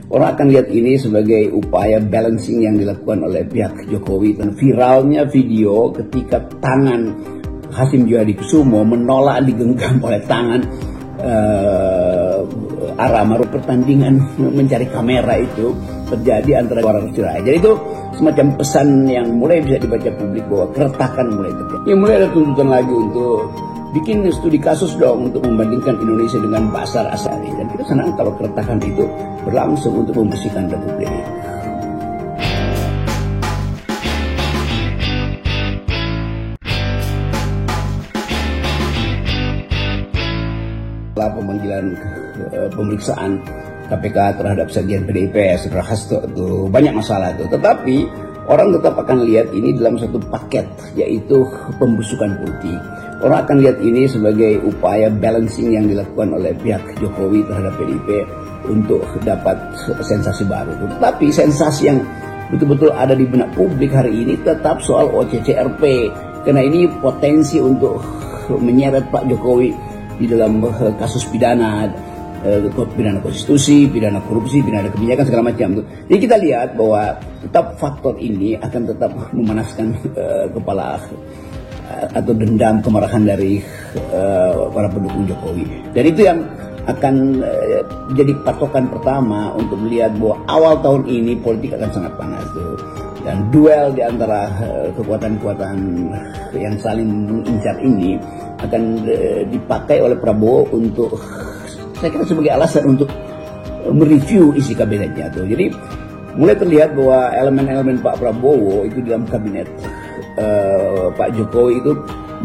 Orang akan lihat ini sebagai upaya balancing yang dilakukan oleh pihak Jokowi. Dan viralnya video ketika tangan Hasyim Johadikusumo menolak digenggam oleh tangan Ara Maru. Pertandingan mencari kamera itu terjadi antara orang Rakyat. Jadi itu semacam pesan yang mulai bisa dibaca publik bahwa keretakan mulai terjadi. Ya, mulai ada tuntutan lagi untuk bikin studi kasus dong untuk membandingkan Indonesia dengan Bashar Asadi. Dan kita senang kalau keretakan itu berlangsung untuk membersihkan Republik. Setelah pemanggilan pemeriksaan KPK terhadap sekjen PDIP Saudara Hasto itu banyak masalah itu, tetapi orang tetap akan lihat ini dalam satu paket, yaitu pembusukan politik. Orang akan lihat ini sebagai upaya balancing yang dilakukan oleh pihak Jokowi terhadap PDIP untuk dapat sensasi baru. Tetapi sensasi yang betul-betul ada di benak publik hari ini tetap soal OCCRP, karena ini potensi untuk menyeret Pak Jokowi di dalam kasus pidana konstitusi, pidana korupsi, pidana kebijakan segala macam. Jadi kita lihat bahwa tetap faktor ini akan tetap memanaskan kepala atau dendam kemarahan dari para pendukung Jokowi. Dan itu yang akan jadi patokan pertama untuk melihat bahwa awal tahun ini politik akan sangat panas tuh. Dan duel di antara kekuatan-kekuatan yang saling mengincar ini akan dipakai oleh Prabowo untuk, saya kira, sebagai alasan untuk mereview isi kabinetnya tuh. Jadi mulai terlihat bahwa elemen-elemen Pak Prabowo itu dalam kabinet Pak Jokowi itu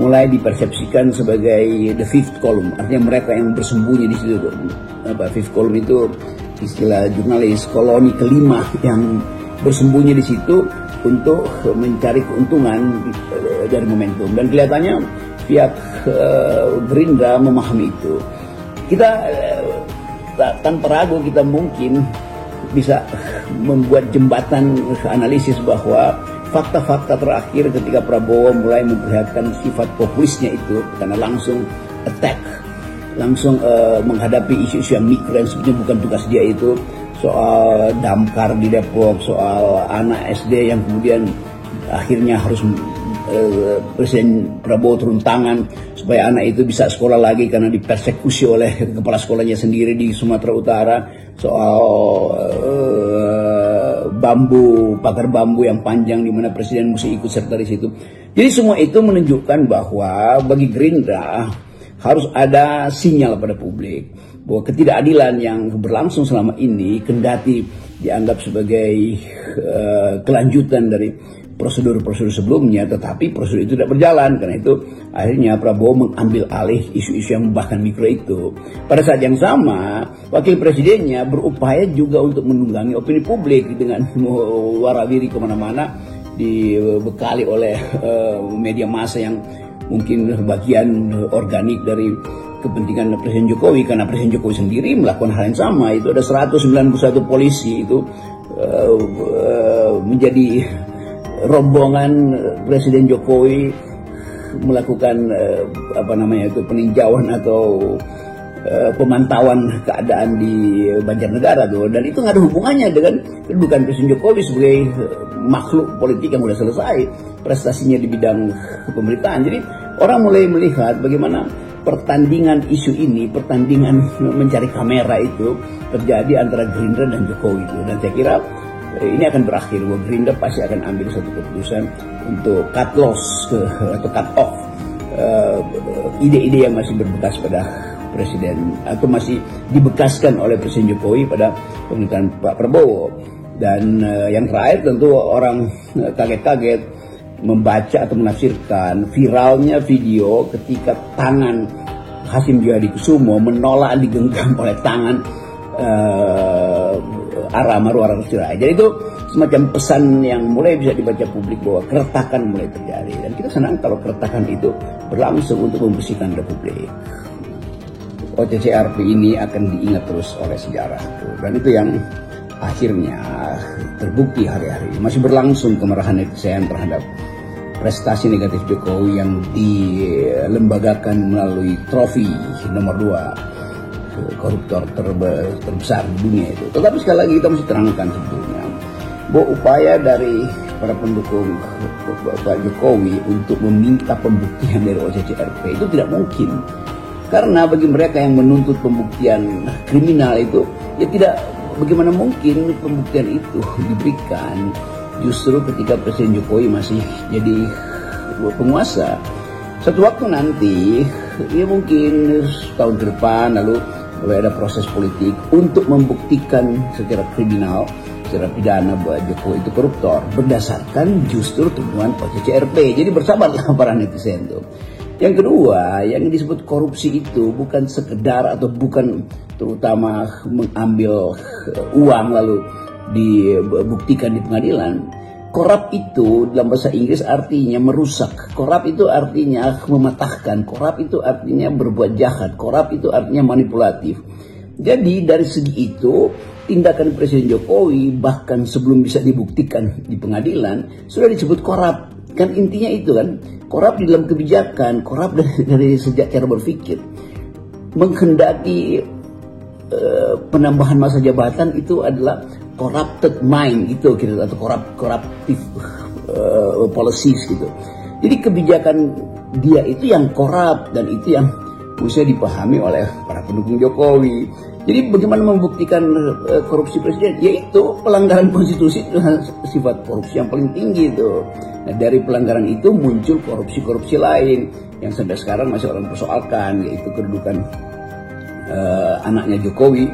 mulai dipersepsikan sebagai the fifth column, artinya mereka yang bersembunyi di situ. Fifth column itu istilah jurnalis, koloni kelima yang bersembunyi di situ untuk mencari keuntungan dari momentum. Dan kelihatannya pihak Gerindra memahami itu. Kita tanpa ragu kita mungkin bisa membuat jembatan analisis bahwa fakta-fakta terakhir ketika Prabowo mulai memperlihatkan sifat populisnya itu karena langsung attack, langsung menghadapi isu-isu yang mikro yang sebenarnya bukan tugas dia, itu soal damkar di Depok, soal anak SD yang kemudian akhirnya harus Presiden Prabowo turun tangan supaya anak itu bisa sekolah lagi karena dipersekusi oleh kepala sekolahnya sendiri di Sumatera Utara, soal pagar bambu yang panjang di mana presiden mesti ikut serta di situ. Jadi semua itu menunjukkan bahwa bagi Gerindra harus ada sinyal pada publik bahwa ketidakadilan yang berlangsung selama ini, kendati dianggap sebagai kelanjutan dari prosedur-prosedur sebelumnya, tetapi prosedur itu tidak berjalan. Karena itu akhirnya Prabowo mengambil alih isu-isu yang bahkan mikro itu. Pada saat yang sama, wakil presidennya berupaya juga untuk menunggangi opini publik dengan warawiri kemana-mana, dibekali oleh media massa yang mungkin bagian organik dari kepentingan Presiden Jokowi, karena Presiden Jokowi sendiri melakukan hal yang sama. Itu ada 191 polisi itu menjadi rombongan Presiden Jokowi melakukan peninjauan atau pemantauan keadaan di Banjarnegara tuh. Dan itu nggak ada hubungannya dengan kedudukan Presiden Jokowi sebagai makhluk politik yang sudah selesai prestasinya di bidang pemerintahan. Jadi orang mulai melihat bagaimana pertandingan isu ini, pertandingan mencari kamera itu terjadi antara Gerindra dan Jokowi itu. Dan saya kira ini akan berakhir bahwa Gerindra pasti akan ambil satu keputusan untuk cut loss atau cut off ide-ide yang masih berbekas pada presiden atau masih dibekaskan oleh Presiden Jokowi pada pemerintahan Pak Prabowo. Dan yang terakhir tentu orang kaget-kaget membaca atau menafsirkan viralnya video ketika tangan Hasyim Johadikusumo menolak digenggam oleh tangan Ara Maru Rakyat. Jadi itu semacam pesan yang mulai bisa dibaca publik bahwa keretakan mulai terjadi. Dan kita senang kalau keretakan itu berlangsung untuk membersihkan Republik. OCCRP ini akan diingat terus oleh sejarah. Dan itu yang akhirnya terbukti hari-hari ini. Masih berlangsung kemarahan netizen terhadap prestasi negatif Jokowi yang dilembagakan melalui trofi nomor 2 koruptor terbesar di dunia itu. Tetapi sekali lagi kita mesti terangkan sebetulnya bahwa upaya dari para pendukung Pak Jokowi untuk meminta pembuktian dari OCCRP itu tidak mungkin. Karena bagi mereka yang menuntut pembuktian kriminal itu, ya tidak, bagaimana mungkin pembuktian itu diberikan justru ketika Presiden Jokowi masih jadi penguasa. Satu waktu nanti, ya mungkin setahun ke depan, lalu mulai ada proses politik untuk membuktikan secara kriminal, secara pidana bahwa Jokowi itu koruptor berdasarkan justru temuan OCCRP. Jadi bersabarlah para netizen tuh. Yang kedua, yang disebut korupsi itu bukan sekedar atau bukan terutama mengambil uang lalu dibuktikan di pengadilan. Korup itu dalam bahasa Inggris artinya merusak. Korup itu artinya mematahkan. Korup itu artinya berbuat jahat. Korup itu artinya manipulatif. Jadi dari segi itu, tindakan Presiden Jokowi bahkan sebelum bisa dibuktikan di pengadilan sudah disebut korup. Kan intinya itu kan, korup di dalam kebijakan, korup dari sejak cara berpikir. Menghendaki penambahan masa jabatan itu adalah corrupted mind gitu, atau corruptive policies gitu. Jadi kebijakan dia itu yang korup dan itu yang bisa dipahami oleh para pendukung Jokowi. Jadi bagaimana membuktikan korupsi presiden? Yaitu pelanggaran konstitusi dengan sifat korupsi yang paling tinggi itu. Nah, dari pelanggaran itu muncul korupsi-korupsi lain yang sampai sekarang masih orang persoalkan, yaitu kedudukan anaknya Jokowi,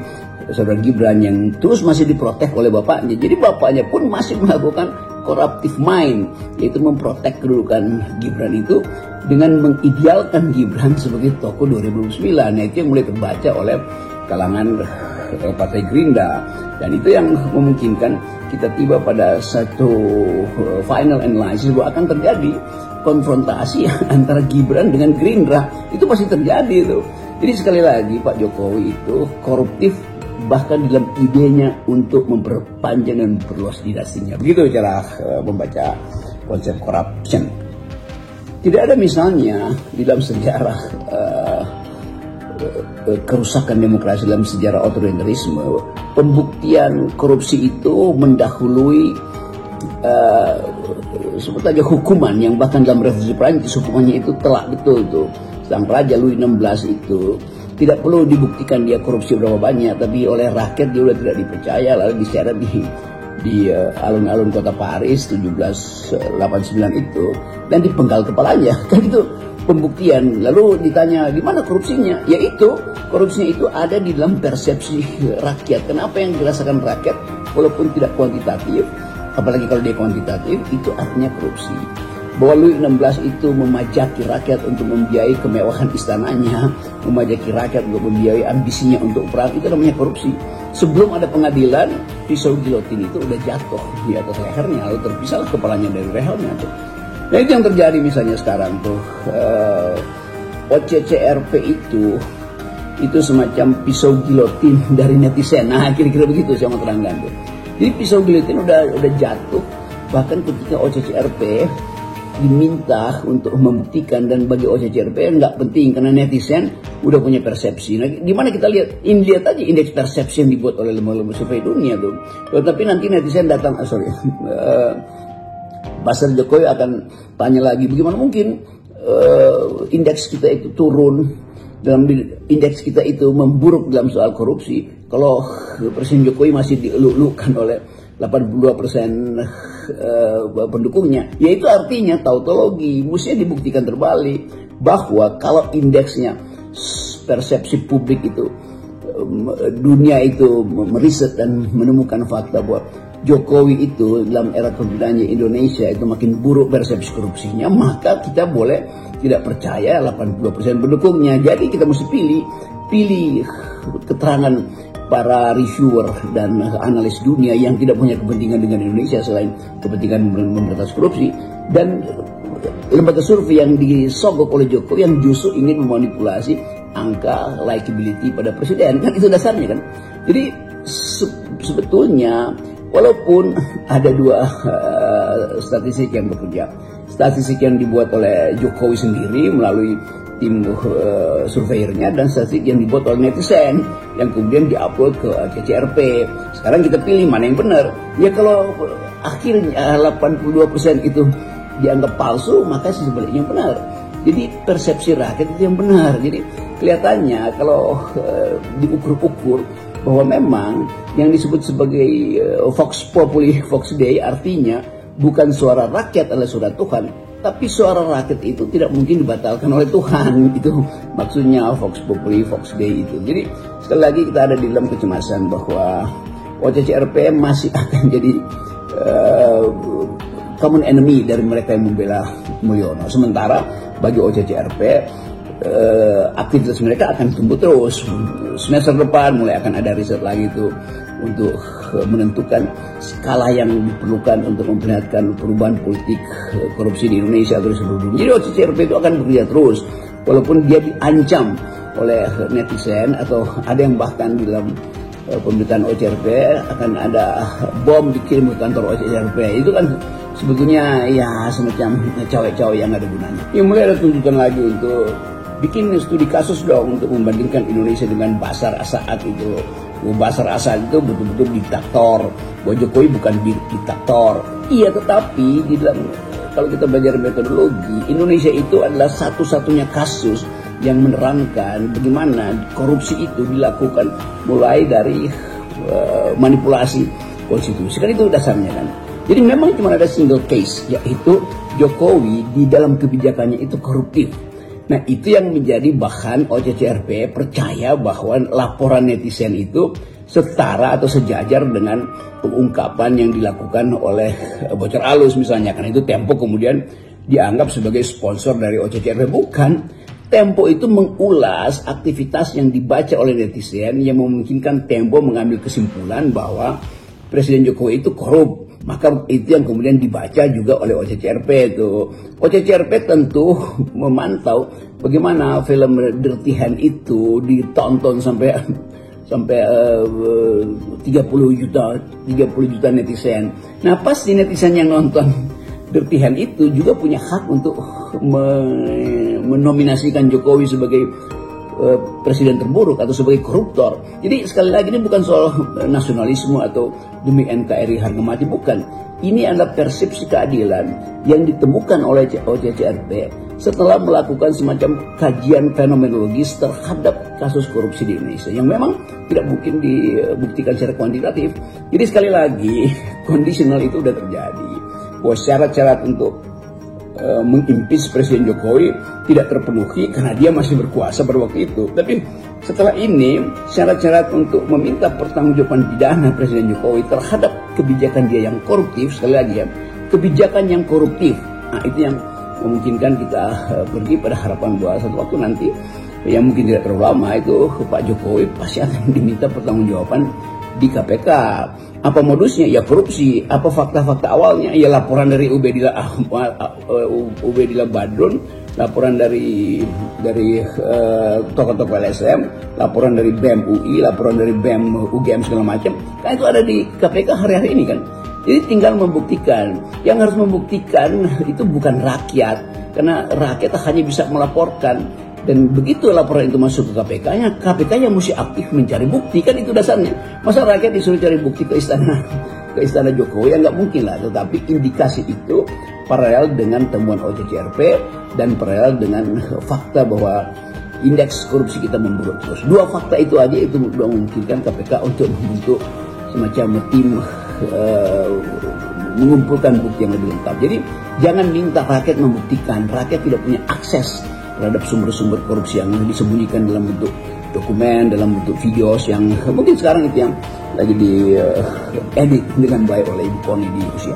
saudara Gibran, yang terus masih diprotek oleh bapaknya. Jadi bapaknya pun masih melakukan corruptive mind, yaitu memprotek kedudukan Gibran itu dengan mengidealkan Gibran sebagai tokoh 2009. Nah, itu yang mulai terbaca oleh kalangan Partai Gerindra, dan itu yang memungkinkan kita tiba pada satu final analysis bahwa akan terjadi konfrontasi antara Gibran dengan Gerindra. Itu pasti terjadi itu. Jadi sekali lagi Pak Jokowi itu koruptif bahkan dalam idenya untuk memperpanjang dan memperluas dinastinya. Begitu cara membaca konsep corruption. Tidak ada misalnya di dalam sejarah kerusakan demokrasi, dalam sejarah otoritarisme, pembuktian korupsi itu mendahului sebut aja hukuman yang bahkan dalam revolusi Prancis hukumannya itu telak betul tuh. Sang Raja Louis XVI itu tidak perlu dibuktikan dia korupsi berapa banyak, tapi oleh rakyat dia sudah tidak dipercaya, lalu diseret di alun-alun kota Paris 1789 itu dan dipenggal kepalanya. Kan itu pembuktian. Lalu ditanya di mana korupsinya? Yaitu korupsinya itu ada di dalam persepsi rakyat. Kenapa yang dirasakan rakyat walaupun tidak kuantitatif, apalagi kalau dia kuantitatif, itu artinya korupsi. Bahwa Louis XVI itu memajaki rakyat untuk membiayai kemewahan istananya, memajaki rakyat untuk membiayai ambisinya untuk perang, itu namanya korupsi. Sebelum ada pengadilan, pisau gilotin itu udah jatuh di atas lehernya, lalu terpisahlah kepalanya dari lehernya tuh. Nah, itu yang terjadi misalnya sekarang tuh. OCCRP itu semacam pisau gilotin dari netizen. Nah, kira-kira begitu saya mau terangkan tuh. Jadi pisau gilotin udah jatuh bahkan ketika OCCRP diminta untuk membuktikan, dan bagi OCCRP nggak penting karena netizen udah punya persepsi. Nah, di mana kita lihat aja indeks persepsi yang dibuat oleh lembaga survei dunia tuh. Tapi nanti netizen datang, Pasar Jokowi akan tanya lagi, bagaimana mungkin indeks kita itu turun, dalam indeks kita itu memburuk dalam soal korupsi, kalau Presiden Jokowi masih dieluk-elukan oleh 82% pendukungnya. Yaitu artinya tautologi, mestinya dibuktikan terbalik bahwa kalau indeksnya persepsi publik itu, dunia itu meriset dan menemukan fakta bahwa Jokowi itu dalam era kepemimpinannya Indonesia itu makin buruk persepsi korupsinya, maka kita boleh tidak percaya 82% pendukungnya. Jadi kita mesti pilih keterangan para reviewer dan analis dunia yang tidak punya kepentingan dengan Indonesia selain kepentingan memberantas korupsi, dan lembaga survei yang disogok oleh Jokowi yang justru ingin memanipulasi angka likability pada presiden. Kan itu dasarnya kan. Jadi sebetulnya walaupun ada dua statistik yang bekerja, statistik yang dibuat oleh Jokowi sendiri melalui tim surveyornya dan statistik yang dibuat oleh netizen yang kemudian diupload ke OCCRP. Sekarang kita pilih mana yang benar. Ya kalau akhirnya 82% itu dianggap palsu, maka sebaliknya benar. Jadi persepsi rakyat itu yang benar. Jadi kelihatannya kalau diukur-ukur bahwa memang yang disebut sebagai Vox Populi, Vox Dei, artinya bukan suara rakyat adalah suara Tuhan, tapi suara rakyat itu tidak mungkin dibatalkan oleh Tuhan. Itu maksudnya Vox Populi, Vox Dei itu. Jadi sekali lagi kita ada di dalam kecemasan bahwa OCCRP masih akan jadi common enemy dari mereka yang membela Mulyono. Sementara bagi OCCRP aktivitas mereka akan tumbuh terus. Semester depan mulai akan ada riset lagi itu untuk menentukan skala yang diperlukan untuk memperlihatkan perubahan politik korupsi di Indonesia atau di seluruh dunia. Jadi OCCRP itu akan bekerja terus walaupun dia diancam oleh netizen, atau ada yang bahkan di dalam pemberitaan OCCRP akan ada bom dikirim ke kantor OCCRP. Itu kan sebetulnya ya semacam cawe-cawe yang ada gunanya. Yang mulai ada tuntutan lagi untuk bikin studi kasus dong untuk membandingkan Indonesia dengan Bashar Assad itu. Bashar Assad itu betul-betul diktator, bahwa Jokowi bukan diktator. Iya, tetapi di dalam, kalau kita belajar metodologi, Indonesia itu adalah satu-satunya kasus yang menerangkan bagaimana korupsi itu dilakukan mulai dari manipulasi konstitusi. Kan itu dasarnya kan. Jadi memang cuma ada single case, yaitu Jokowi di dalam kebijakannya itu koruptif. Nah, itu yang menjadi bahan OCCRP percaya bahwa laporan netizen itu setara atau sejajar dengan pengungkapan yang dilakukan oleh Bocor Alus misalnya. Karena itu Tempo kemudian dianggap sebagai sponsor dari OCCRP. Bukan. Tempo itu mengulas aktivitas yang dibaca oleh netizen yang memungkinkan Tempo mengambil kesimpulan bahwa Presiden Jokowi itu korup. Maka itu yang kemudian dibaca juga oleh OCCRP itu. OCCRP tentu memantau bagaimana film Dirty Hand itu ditonton sampai 30 juta netizen. Nah, pasti netizen yang nonton Dirty Hand itu juga punya hak untuk menominasikan Jokowi sebagai presiden terburuk atau sebagai koruptor. Jadi sekali lagi ini bukan soal nasionalisme atau demi NKRI harga mati, bukan. Ini adalah persepsi keadilan yang ditemukan oleh OCCRP setelah melakukan semacam kajian fenomenologis terhadap kasus korupsi di Indonesia yang memang tidak mungkin dibuktikan secara kuantitatif. Jadi sekali lagi kondisional itu sudah terjadi, bahwa syarat-syarat untuk mengimpeach Presiden Jokowi tidak terpenuhi karena dia masih berkuasa pada waktu itu. Tapi setelah ini syarat-syarat untuk meminta pertanggungjawaban pidana Presiden Jokowi terhadap kebijakan dia yang koruptif, sekali lagi ya, kebijakan yang koruptif. Nah, itu yang memungkinkan kita pergi pada harapan bahwa satu waktu nanti yang mungkin tidak terlalu lama itu Pak Jokowi pasti akan diminta pertanggungjawaban di KPK. Apa modusnya? Ya korupsi. Apa fakta-fakta awalnya? Ya laporan dari Ubedillah Badrun, laporan dari tokoh-tokoh LSM, laporan dari BEM UI, laporan dari BEM UGM segala macam. Kan itu ada di KPK hari-hari ini kan. Jadi tinggal membuktikan. Yang harus membuktikan itu bukan rakyat, karena rakyat hanya bisa melaporkan. Dan begitu laporan itu masuk ke KPK-nya, KPK yang mesti aktif mencari bukti, kan itu dasarnya. Masa rakyat disuruh cari bukti ke istana Jokowi, ya nggak mungkin lah. Tetapi indikasi itu paralel dengan temuan OCCRP dan paralel dengan fakta bahwa indeks korupsi kita memburuk terus. Dua fakta itu aja itu sudah memungkinkan KPK untuk membentuk semacam tim mengumpulkan bukti yang lebih lengkap. Jadi jangan minta rakyat membuktikan. Rakyat tidak punya akses terhadap sumber-sumber korupsi yang disembunyikan dalam bentuk dokumen, dalam bentuk videos yang mungkin sekarang itu yang lagi diedit dengan baik oleh Ibu Koni di Rusia.